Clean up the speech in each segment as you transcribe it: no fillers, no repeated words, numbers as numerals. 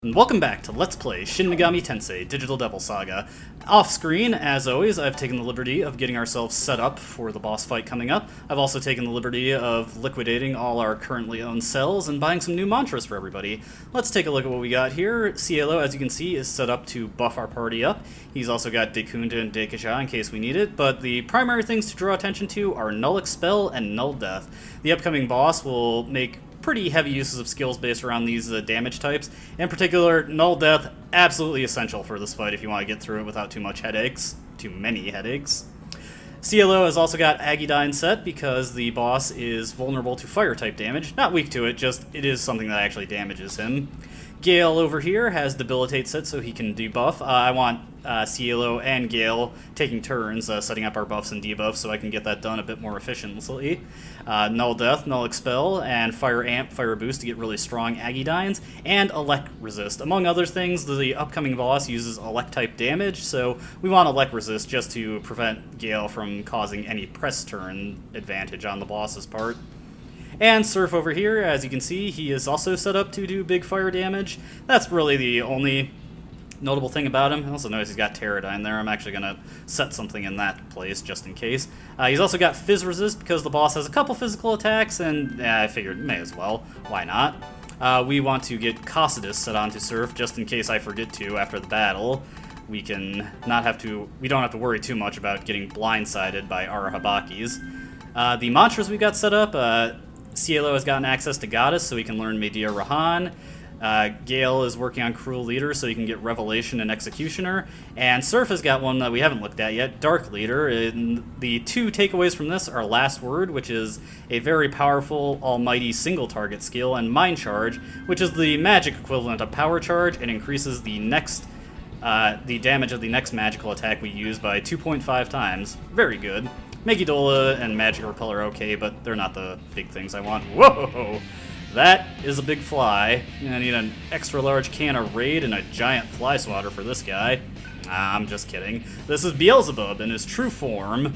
And welcome back to Let's Play Shin Megami Tensei Digital Devil Saga. Off-screen, as always, I've taken the liberty of getting ourselves set up for the boss fight coming up. I've also taken the liberty of liquidating all our currently owned cells and buying some new mantras for everybody. Let's take a look at what we got here. Cielo, as you can see, is set up to buff our party up. He's also got Dekunda and Dekija in case we need it, but the primary things to draw attention to are Null Expel and Null Death. The upcoming boss will make pretty heavy uses of skills based around these damage types. In particular, Null Death, absolutely essential for this fight if you want to get through it without too many headaches. Cielo has also got Agidyne set because the boss is vulnerable to fire type damage. Not weak to it, just it is something that actually damages him. Gale over here has Debilitate set so he can debuff. I want Cielo and Gale taking turns setting up our buffs and debuffs so I can get that done a bit more efficiently. Null Death, Null Expel, and Fire Amp, Fire Boost to get really strong Agidynes, and Elect Resist. Among other things, the upcoming boss uses Elect type damage, so we want Elect Resist just to prevent Gale from causing any press turn advantage on the boss's part. And Surf over here, as you can see, he is also set up to do big fire damage. That's really the only notable thing about him. I also notice he's got Teradyne there. I'm actually going to set something in that place just in case. He's also got Fizz Resist because the boss has a couple physical attacks, and I figured may as well. Why not? We want to get Cossidus set onto Surf just in case I forget to after the battle. We don't have to worry too much about getting blindsided by Arahabakis. The mantras we got set up, Cielo has gotten access to Goddess, so he can learn Medea Rahan. Gale is working on Cruel Leader, so he can get Revelation and Executioner. And Surf has got one that we haven't looked at yet, Dark Leader. And the two takeaways from this are Last Word, which is a very powerful, almighty single-target skill, and Mind Charge, which is the magic equivalent of Power Charge and increases the damage of the next magical attack we use by 2.5 times. Very good. Megidola and Magic Repel are okay, but they're not the big things I want. Whoa! That is a big fly. I need an extra large can of Raid and a giant fly swatter for this guy. I'm just kidding. This is Beelzebub in his true form.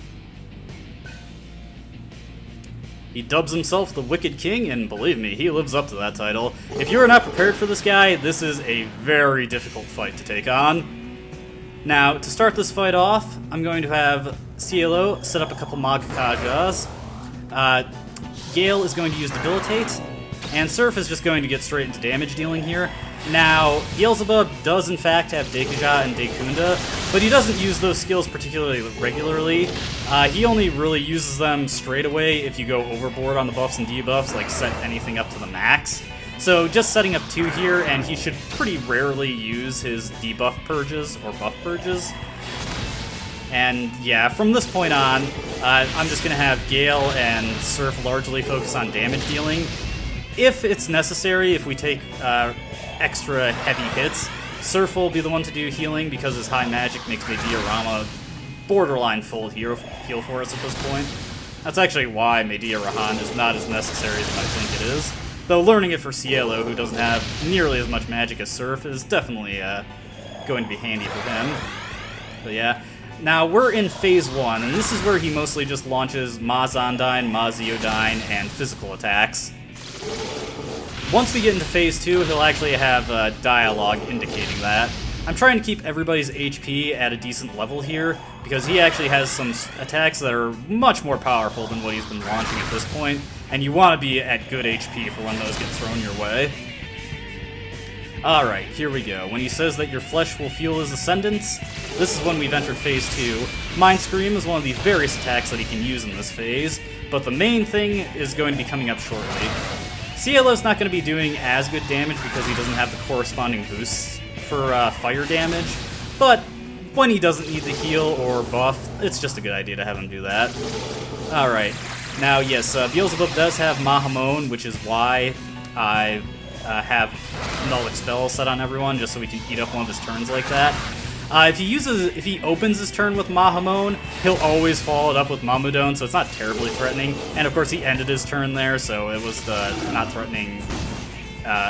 He dubs himself the Wicked King, and believe me, he lives up to that title. If you're not prepared for this guy, this is a very difficult fight to take on. Now, to start this fight off, I'm going to have Cielo set up a couple Magakajas. Gale is going to use Debilitate, and Surf is just going to get straight into damage dealing here. Now, Beelzebub does in fact have Dekija and Dekunda, but he doesn't use those skills particularly regularly. He only really uses them straight away if you go overboard on the buffs and debuffs, like set anything up to the max. So just setting up 2 here, and he should pretty rarely use his debuff purges or buff purges. And yeah, from this point on, I'm just going to have Gale and Surf largely focus on damage dealing. If it's necessary, if we take extra heavy hits, Surf will be the one to do healing because his high magic makes Medea Rama borderline full heal for us at this point. That's actually why Medea Rahan is not as necessary as I think it is. Though learning it for Cielo, who doesn't have nearly as much magic as Surf, is definitely going to be handy for him. But yeah. Now, we're in Phase 1, and this is where he mostly just launches Mazandyne, Maziodyne, and physical attacks. Once we get into Phase 2, he'll actually have dialogue indicating that. I'm trying to keep everybody's HP at a decent level here, because he actually has some attacks that are much more powerful than what he's been launching at this point, and you want to be at good HP for when those get thrown your way. Alright, here we go. When he says that your flesh will feel his ascendance, this is when we've entered Phase 2. Mind Scream is one of the various attacks that he can use in this phase, but the main thing is going to be coming up shortly. Cielo's not going to be doing as good damage because he doesn't have the corresponding boosts for fire damage, but when he doesn't need the heal or buff, it's just a good idea to have him do that. Alright, now yes, Beelzebub does have Mahamon, which is why I have Null Expel set on everyone, just so we can eat up one of his turns like that. If he opens his turn with Mahamon, he'll always follow it up with Mamudon, so it's not terribly threatening. And of course, he ended his turn there, so it was not threatening.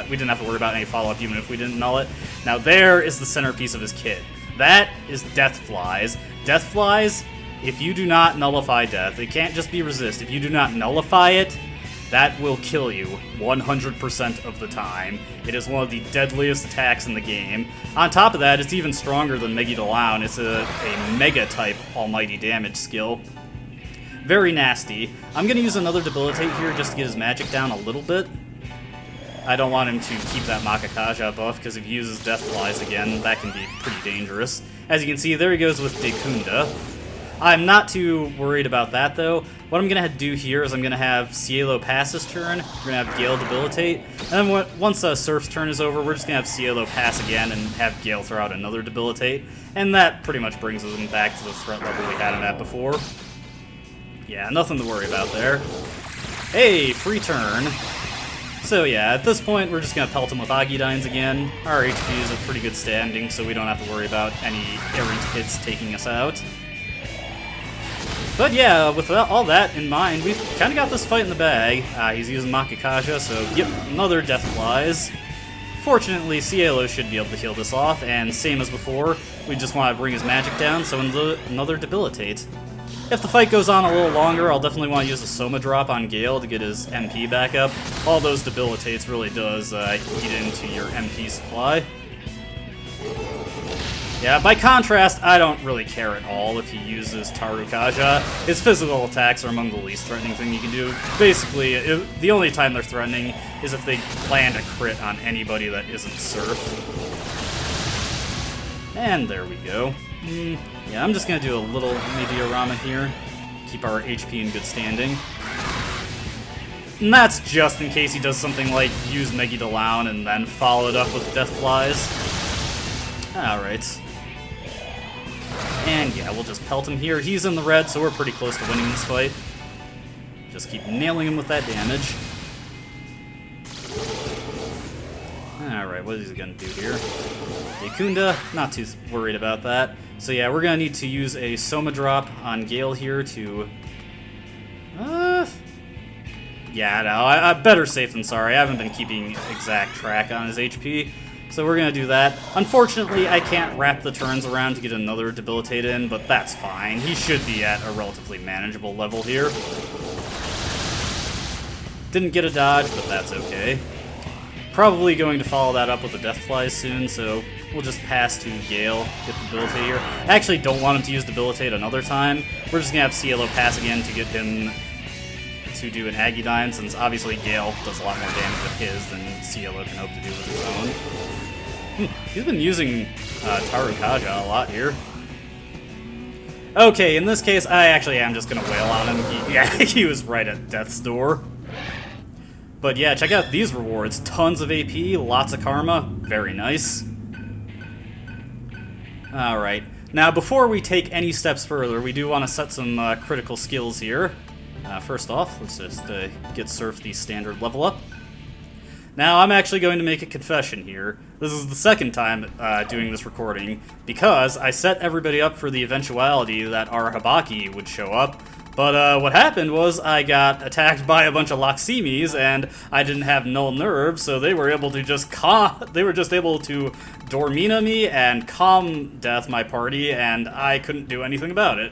We didn't have to worry about any follow-up, even if we didn't null it. Now there is the centerpiece of his kit. That is Death Flies. Death Flies, if you do not nullify Death, it can't just be resist. If you do not nullify it, that will kill you 100% of the time. It is one of the deadliest attacks in the game. On top of that, it's even stronger than Megidolaun. It's a Mega-type almighty damage skill. Very nasty. I'm going to use another Debilitate here just to get his magic down a little bit. I don't want him to keep that Makakaja buff, because if he uses Death Flies again, that can be pretty dangerous. As you can see, there he goes with Dekunda. I'm not too worried about that, though. What I'm going to do here is I'm going to have Cielo pass his turn, we're going to have Gale Debilitate, and then once Surf's turn is over, we're just going to have Cielo pass again and have Gale throw out another Debilitate, and that pretty much brings him back to the threat level we had him at before. Yeah, nothing to worry about there. Hey, free turn. So yeah, at this point, we're just going to pelt him with Agidines again. Our HP is a pretty good standing, so we don't have to worry about any errant hits taking us out. But yeah, with all that in mind, we've kind of got this fight in the bag. He's using Makakaja, so yep, another Death Flies. Fortunately, Cielo should be able to heal this off, and same as before, we just want to bring his magic down, so another Debilitate. If the fight goes on a little longer, I'll definitely want to use a Soma Drop on Gale to get his MP back up. All those Debilitates really does eat into your MP supply. Yeah, by contrast, I don't really care at all if he uses Tarukaja. His physical attacks are among the least threatening thing you can do. Basically, the only time they're threatening is if they land a crit on anybody that isn't Surf. And there we go. Yeah, I'm just going to do a little Meteorama here. Keep our HP in good standing. And that's just in case he does something like use Megidolaun and then follow it up with Death Flies. Alright. And yeah, we'll just pelt him here. He's in the red, so we're pretty close to winning this fight. Just keep nailing him with that damage. Alright, what is he gonna do here? Dekunda, not too worried about that. So yeah, we're gonna need to use a Soma Drop on Gale here to... Yeah, no, I better safe than sorry. I haven't been keeping exact track on his HP. So we're going to do that. Unfortunately, I can't wrap the turns around to get another Debilitate in, but that's fine. He should be at a relatively manageable level here. Didn't get a dodge, but that's okay. Probably going to follow that up with a Death Flies soon, so we'll just pass to Gale, get the Debilitate here. I actually don't want him to use Debilitate another time. We're just going to have Cielo pass again to get him to do an Agidine, since obviously Gale does a lot more damage with his than Cielo can hope to do with his own. He's been using Tarukaja a lot here. Okay, in this case, I actually am just going to wail on him. He was right at death's door. But yeah, check out these rewards. Tons of AP, lots of karma. Very nice. Alright. Now, before we take any steps further, we do want to set some critical skills here. First off, let's just get Surf the standard level up. Now, I'm actually going to make a confession here. This is the second time doing this recording, because I set everybody up for the eventuality that our Habaki would show up, but what happened was I got attacked by a bunch of Loximis, and I didn't have null nerve, so they were able to just able to Dormina me and calm death my party, and I couldn't do anything about it.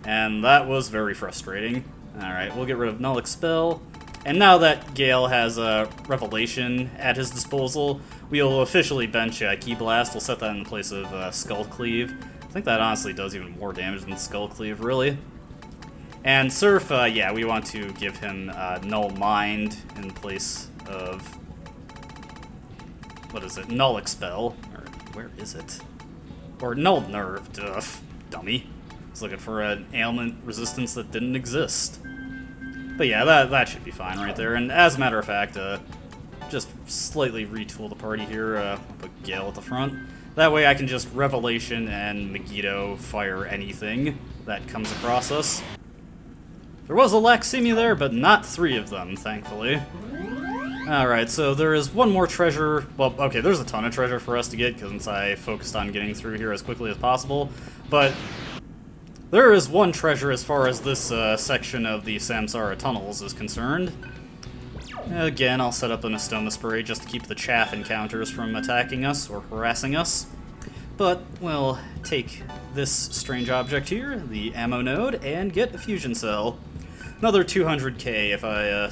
And that was very frustrating. Alright, we'll get rid of Null Expel. And now that Gale has a Revelation at his disposal, we'll officially bench Key Blast. We'll set that in the place of Skull Cleave. I think that honestly does even more damage than Skull Cleave, really. And Surf, yeah, we want to give him Null Mind in place of... what is it? Null Expel. Or, where is it? Or Null Nerve, duh, dummy. I was looking for an ailment resistance that didn't exist. But yeah, that should be fine right there. And as a matter of fact, just slightly retool the party here, put Gale at the front. That way I can just Revelation and Megiddo fire anything that comes across us. There was a Laximi there, but not 3 of them, thankfully. Alright, so there is one more treasure. Well, okay, there's a ton of treasure for us to get, since I focused on getting through here as quickly as possible. But there is one treasure as far as this section of the Samsara tunnels is concerned. Again, I'll set up an Astoma Spray just to keep the chaff encounters from attacking us or harassing us. But we'll take this strange object here, the ammo node, and get a fusion cell. Another 200k if I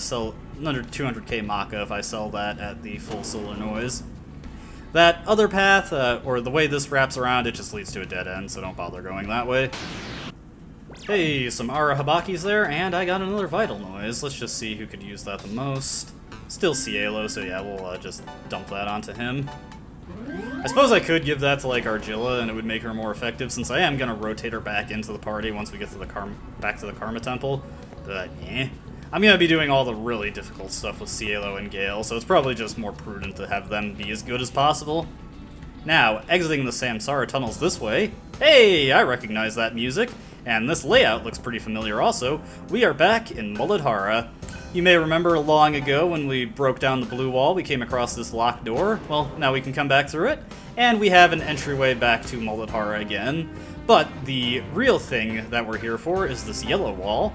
another 200k Maka if I sell that at the full solar noise. That other path, or the way this wraps around, it just leads to a dead end, so don't bother going that way. Hey, some Arahabakis there, and I got another vital noise. Let's just see who could use that the most. Still Cielo, so yeah, we'll just dump that onto him. I suppose I could give that to, like, Argilla, and it would make her more effective, since I am going to rotate her back into the party once we get to the back to the Karma Temple. But, I'm going to be doing all the really difficult stuff with Cielo and Gale, so it's probably just more prudent to have them be as good as possible. Now, exiting the Samsara tunnels this way. Hey, I recognize that music, and this layout looks pretty familiar also. We are back in Muladhara. You may remember long ago when we broke down the blue wall, we came across this locked door. Well, now we can come back through it, and we have an entryway back to Muladhara again. But the real thing that we're here for is this yellow wall.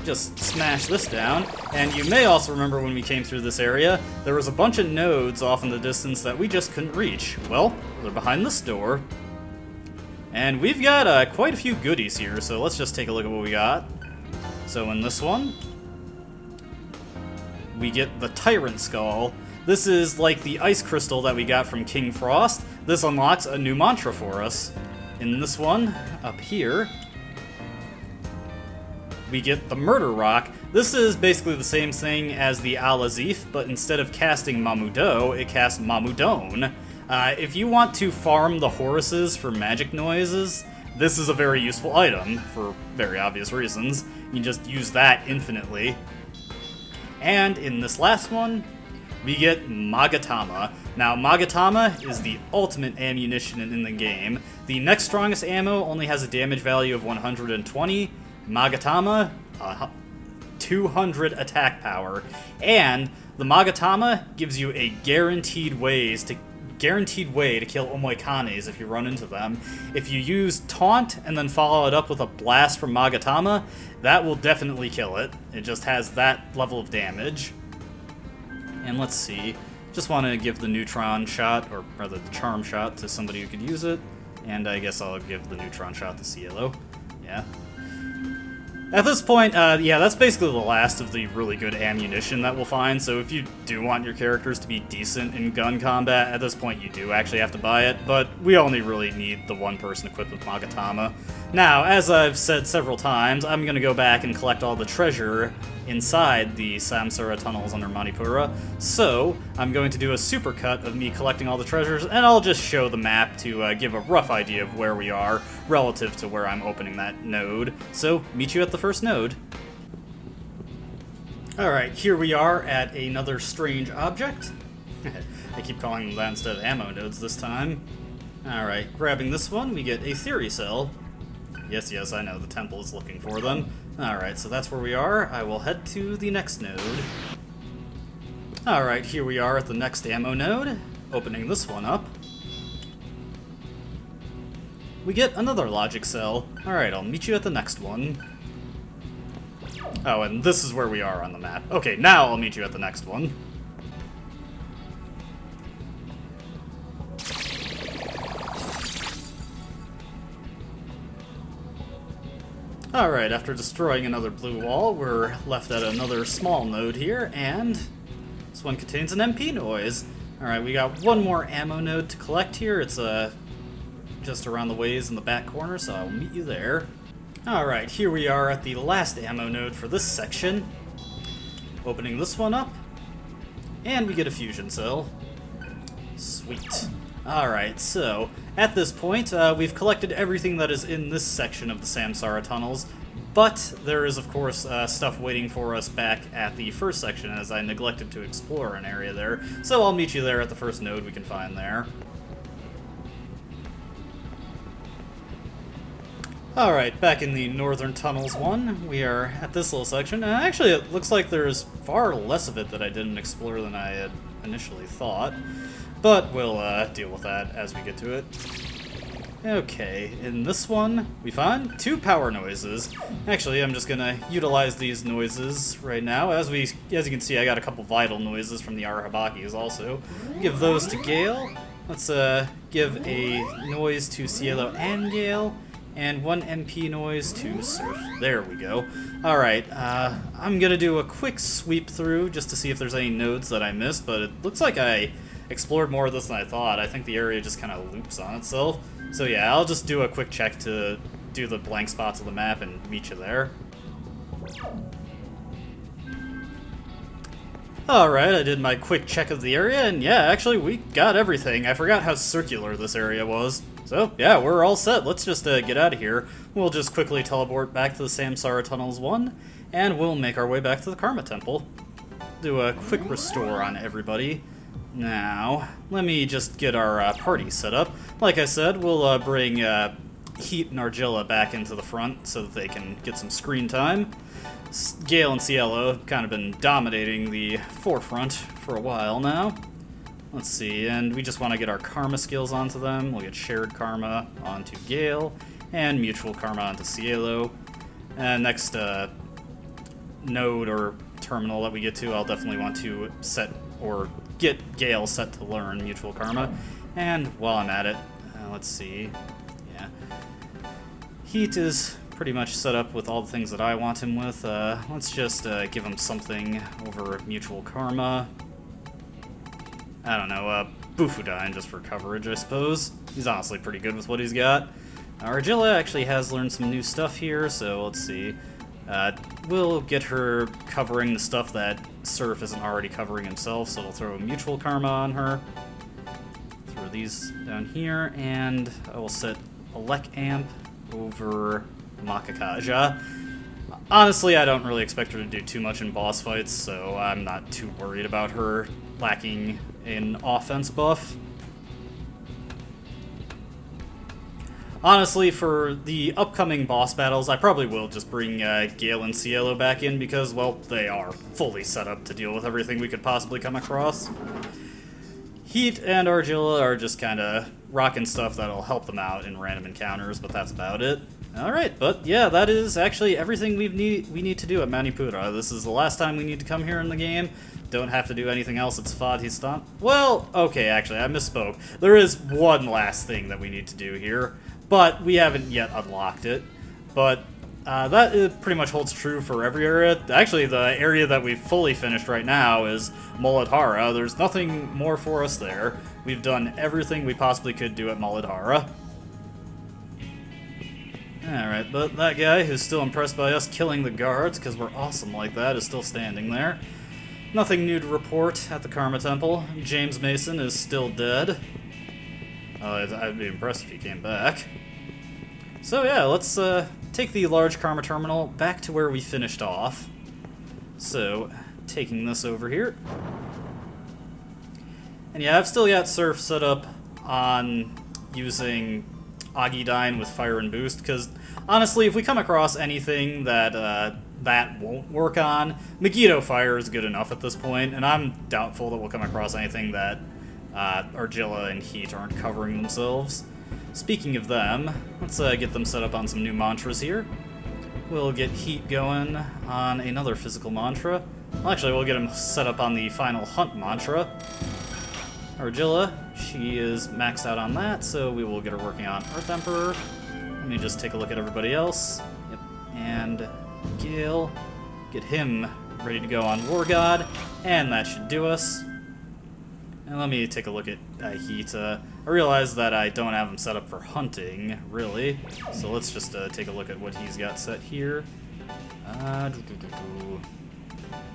Just smash this down, and you may also remember when we came through this area, there was a bunch of nodes off in the distance that we just couldn't reach. Well, they're behind this door. And we've got quite a few goodies here, so let's just take a look at what we got. So in this one, we get the Tyrant Skull. This is like the ice crystal that we got from King Frost. This unlocks a new mantra for us. In this one, up here, we get the Murder Rock. This is basically the same thing as the Al-Azif, but instead of casting Mamudo, it casts Mamudon. If you want to farm the Horuses for magic noises, this is a very useful item, for very obvious reasons. You can just use that infinitely. And in this last one, we get Magatama. Now, Magatama is the ultimate ammunition in the game. The next strongest ammo only has a damage value of 120. Magatama, 200 attack power. And the Magatama gives you a guaranteed way to kill Omoikanes if you run into them. If you use Taunt and then follow it up with a blast from Magatama, that will definitely kill it. It just has that level of damage. And let's see, just want to give the Neutron shot, or rather the Charm shot, to somebody who could use it. And I guess I'll give the Neutron shot to Cielo. Yeah. At this point, yeah, that's basically the last of the really good ammunition that we'll find, so if you do want your characters to be decent in gun combat, at this point you do actually have to buy it, but we only really need the one person equipped with Magatama. Now, as I've said several times, I'm going to go back and collect all the treasure inside the Samsara tunnels under Manipura, so I'm going to do a supercut of me collecting all the treasures, and I'll just show the map to give a rough idea of where we are relative to where I'm opening that node. So, meet you at the first node. Alright, here we are at another strange object. I keep calling them that instead of ammo nodes this time. Alright, grabbing this one, we get a theory cell. Yes, I know, the temple is looking for them. Alright, so that's where we are. I will head to the next node. Alright, here we are at the next ammo node. Opening this one up. We get another logic cell. Alright, I'll meet you at the next one. Oh, and this is where we are on the map. Okay, now I'll meet you at the next one. Alright, after destroying another blue wall, we're left at another small node here, and this one contains an MP noise. Alright, we got one more ammo node to collect here. It's just around the ways in the back corner, so I'll meet you there. Alright, here we are at the last ammo node for this section. Opening this one up, and we get a fusion cell. Sweet. Alright, so at this point, we've collected everything that is in this section of the Samsara tunnels, but there is, of course, stuff waiting for us back at the first section, as I neglected to explore an area there, so I'll meet you there at the first node we can find there. Alright, back in the Northern Tunnels one, we are at this little section, and actually it looks like there's far less of it that I didn't explore than I had initially thought. But we'll deal with that as we get to it. Okay, in this one, we find two power noises. Actually, I'm just gonna utilize these noises right now. As you can see, I got a couple vital noises from the Arahabakis also. Give those to Gale. Let's give a noise to Cielo and Gale. and 1 MP noise to Surf. There we go. Alright, I'm gonna do a quick sweep through just to see if there's any nodes that I missed, but it looks like I explored more of this than I thought. I think the area just kind of loops on itself. So yeah, I'll just do a quick check to do the blank spots of the map and meet you there. Alright, I did my quick check of the area, and yeah, actually, we got everything. I forgot how circular this area was. So, yeah, we're all set. Let's just get out of here. We'll just quickly teleport back to the Samsara Tunnels 1, and we'll make our way back to the Karma Temple. Do a quick restore on everybody. Now, let me just get our party set up. Like I said, we'll bring Heat and Argilla back into the front so that they can get some screen time. Gale and Cielo have kind of been dominating the forefront for a while now. Let's see, and we just want to get our Karma skills onto them. We'll get Shared Karma onto Gale, and Mutual Karma onto Cielo. And next node or terminal that we get to, I'll definitely want to set or get Gale set to learn Mutual Karma. And while I'm at it, let's see, yeah. Heat is pretty much set up with all the things that I want him with. Let's just give him something over Mutual Karma. I don't know, Bufudyne just for coverage, I suppose. He's honestly pretty good with what he's got. Argilla actually has learned some new stuff here, so let's see. We'll get her covering the stuff that Surf isn't already covering himself, so we'll throw a Mutual Karma on her. Throw these down here, and I will set Elec Amp over Makakaja. Honestly, I don't really expect her to do too much in boss fights, so I'm not too worried about her lacking in offense buff. Honestly, for the upcoming boss battles, I probably will just bring Gale and Cielo back in because, well, they are fully set up to deal with everything we could possibly come across. Heat and Argilla are just kind of rocking stuff that'll help them out in random encounters, but that's about it. Alright, but yeah, that is actually everything we need to do at Manipura. This is the last time we need to come here in the game. Don't have to do anything else, it's Fadhistan. Well, okay, actually, I misspoke. There is one last thing that we need to do here, but we haven't yet unlocked it. But that pretty much holds true for every area. Actually, the area that we've fully finished right now is Muladhara. There's nothing more for us there. We've done everything we possibly could do at Muladhara. Alright, but that guy who's still impressed by us killing the guards, because we're awesome like that, is still standing there. Nothing new to report at the Karma Temple. James Mason is still dead. I'd be impressed if he came back. So yeah, let's take the large Karma Terminal back to where we finished off. So, taking this over here. And yeah, I've still got Surf set up on using Agidyne with Fire and Boost, because honestly, if we come across anything that that won't work on, Megiddo Fire is good enough at this point, and I'm doubtful that we'll come across anything that Argilla and Heat aren't covering themselves. Speaking of them, let's get them set up on some new mantras here. We'll get Heat going on another physical mantra. Well, actually, we'll get him set up on the final Hunt mantra. Argilla, she is maxed out on that, so we will get her working on Earth Emperor. Let me just take a look at everybody else. Yep, and Gale, get him ready to go on War God, and that should do us. And let me take a look at Heat. I realize that I don't have him set up for hunting, really, so let's just take a look at what he's got set here.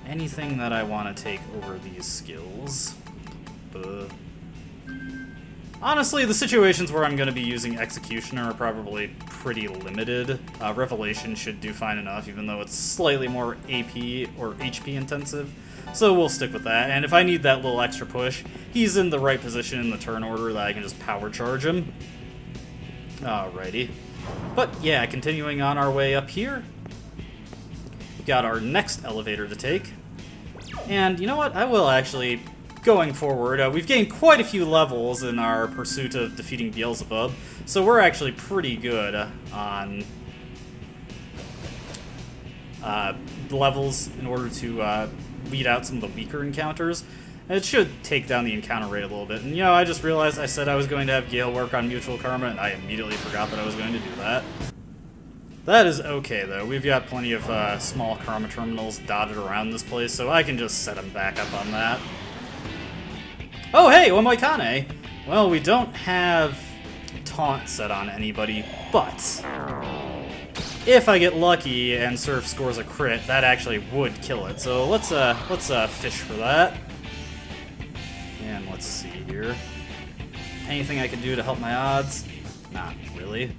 Anything that I want to take over these skills. Honestly, the situations where I'm going to be using Executioner are probably pretty limited. Revelation should do fine enough, even though it's slightly more AP or HP intensive. So we'll stick with that, and if I need that little extra push, he's in the right position in the turn order that I can just power charge him. Alrighty. But yeah, continuing on our way up here, we've got our next elevator to take. And you know what? I will actually... Going forward, we've gained quite a few levels in our pursuit of defeating Beelzebub, so we're actually pretty good on levels in order to weed out some of the weaker encounters. And it should take down the encounter rate a little bit. And you know, I just realized I said I was going to have Gale work on Mutual Karma, and I immediately forgot that I was going to do that. That is okay, though. We've got plenty of small karma terminals dotted around this place, so I can just set them back up on that. Oh, hey, Omoikane! Well, we don't have taunt set on anybody, but if I get lucky and Surf scores a crit, that actually would kill it. So let's fish for that. And let's see here. Anything I can do to help my odds? Not really.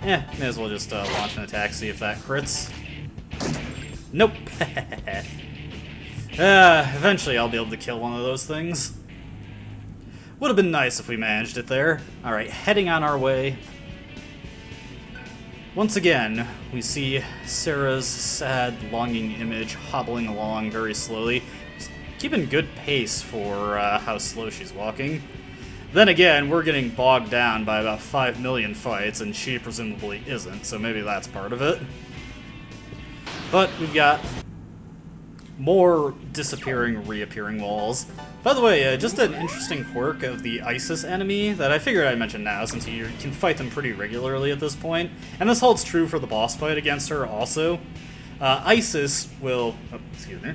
May as well just launch an attack, see if that crits. Nope. Eventually I'll be able to kill one of those things. Would have been nice if we managed it there. Alright, heading on our way. Once again, we see Sarah's sad, longing image hobbling along very slowly. Just keeping good pace for how slow she's walking. Then again, we're getting bogged down by about 5 million fights, and she presumably isn't, so maybe that's part of it. But we've got more disappearing, reappearing walls. By the way, just an interesting quirk of the Isis enemy that I figured I'd mention now, since you can fight them pretty regularly at this point. And this holds true for the boss fight against her also. Isis will... Oh, excuse me.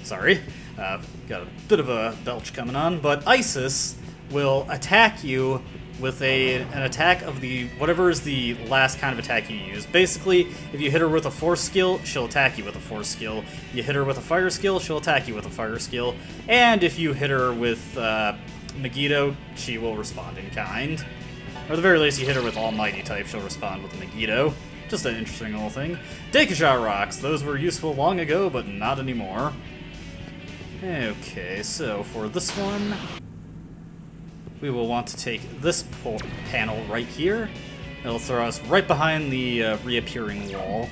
Sorry. Got a bit of a belch coming on, but Isis will attack you with an attack of the whatever is the last kind of attack you use. Basically, if you hit her with a force skill, she'll attack you with a force skill. You hit her with a fire skill, she'll attack you with a fire skill. And if you hit her with Megiddo, she will respond in kind. Or at the very least, you hit her with Almighty type, she'll respond with Megiddo. Just an interesting little thing. Deikuja rocks, those were useful long ago, but not anymore. Okay, so for this one, we will want to take this panel right here. It'll throw us right behind the reappearing wall.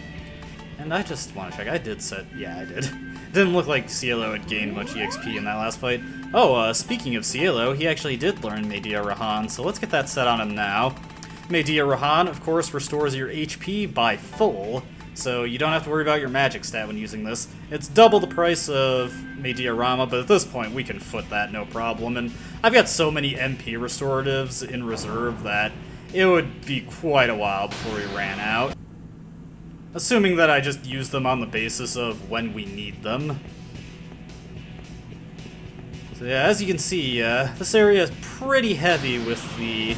And I just want to check. I did set... Yeah, I did. It didn't look like Cielo had gained much EXP in that last fight. Oh, speaking of Cielo, he actually did learn Medea Rahan, so let's get that set on him now. Medea Rahan, of course, restores your HP by full, so you don't have to worry about your magic stat when using this. It's double the price of Medea Rama, but at this point we can foot that no problem, and I've got so many MP restoratives in reserve that it would be quite a while before we ran out. Assuming that I just use them on the basis of when we need them. So yeah, as you can see, this area is pretty heavy with the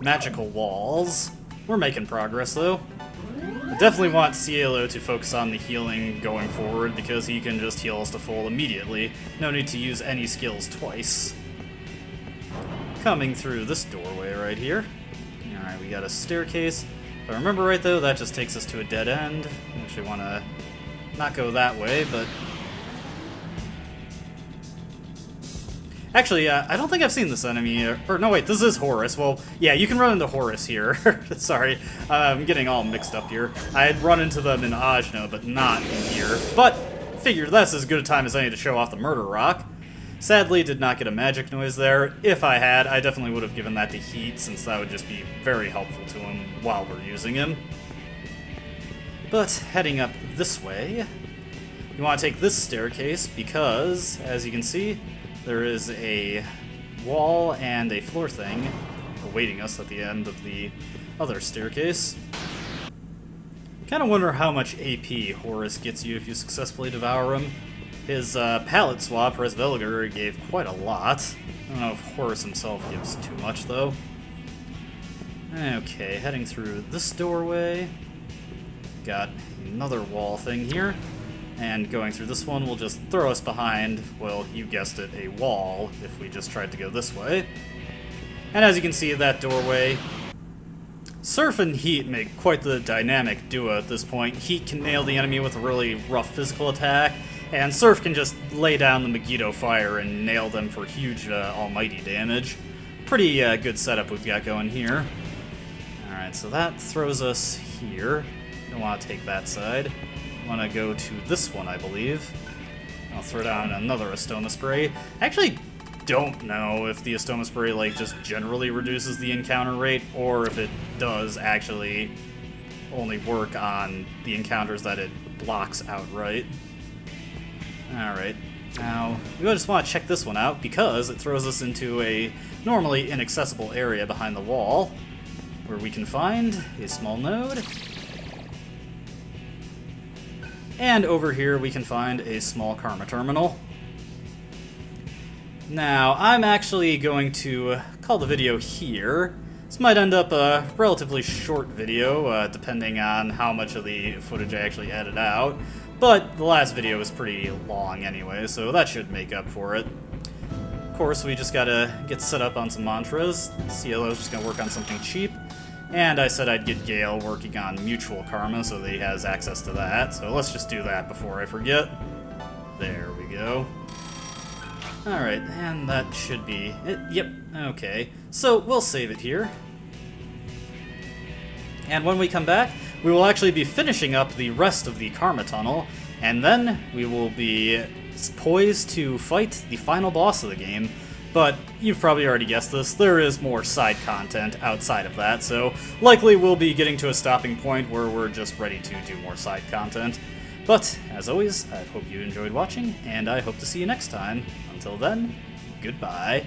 magical walls. We're making progress, though. I definitely want Cielo to focus on the healing going forward, because he can just heal us to full immediately. No need to use any skills twice. Coming through this doorway right here. Alright, we got a staircase. If I remember right, though, that just takes us to a dead end. I actually want to not go that way, but... Actually, I don't think I've seen this enemy, or no wait, this is Horus. Well, yeah, you can run into Horus here. Sorry, I'm getting all mixed up here. I had run into them in Ajna, but not in here. But, figured that's as good a time as any to show off the Murder Rock. Sadly, did not get a magic noise there. If I had, I definitely would have given that to Heat, since that would just be very helpful to him while we're using him. But, heading up this way, you want to take this staircase because, as you can see, there is a wall and a floor thing awaiting us at the end of the other staircase. Kind of wonder how much AP Horus gets you if you successfully devour him. His palette swap, Resvelgar, gave quite a lot. I don't know if Horus himself gives too much, though. Okay, heading through this doorway. Got another wall thing here. And going through this one will just throw us behind, well, you guessed it, a wall, if we just tried to go this way. And as you can see, that doorway, Surf and Heat make quite the dynamic duo at this point. Heat can nail the enemy with a really rough physical attack, and Surf can just lay down the Megiddo fire and nail them for huge almighty damage. Pretty good setup we've got going here. Alright, so that throws us here. Don't want to take that side. Want to go to this one, I believe. I'll throw down another Astoma Spray. I actually don't know if the Astoma Spray, like, just generally reduces the encounter rate, or if it does actually only work on the encounters that it blocks outright. Alright, now we just want to check this one out, because it throws us into a normally inaccessible area behind the wall. where we can find a small node. And over here we can find a small karma terminal. Now, I'm actually going to call the video here. This might end up a relatively short video, depending on how much of the footage I actually edit out. But the last video was pretty long anyway, so that should make up for it. Of course, we just gotta get set up on some mantras. CLO's just gonna work on something cheap. And I said I'd get Gale working on mutual karma so that he has access to that. So let's just do that before I forget. There we go. Alright, and that should be it. Yep, okay. So we'll save it here. And when we come back, we will actually be finishing up the rest of the Karma Tunnel, and then we will be poised to fight the final boss of the game. But you've probably already guessed this, there is more side content outside of that, so likely we'll be getting to a stopping point where we're just ready to do more side content. But, as always, I hope you enjoyed watching, and I hope to see you next time. Until then, goodbye.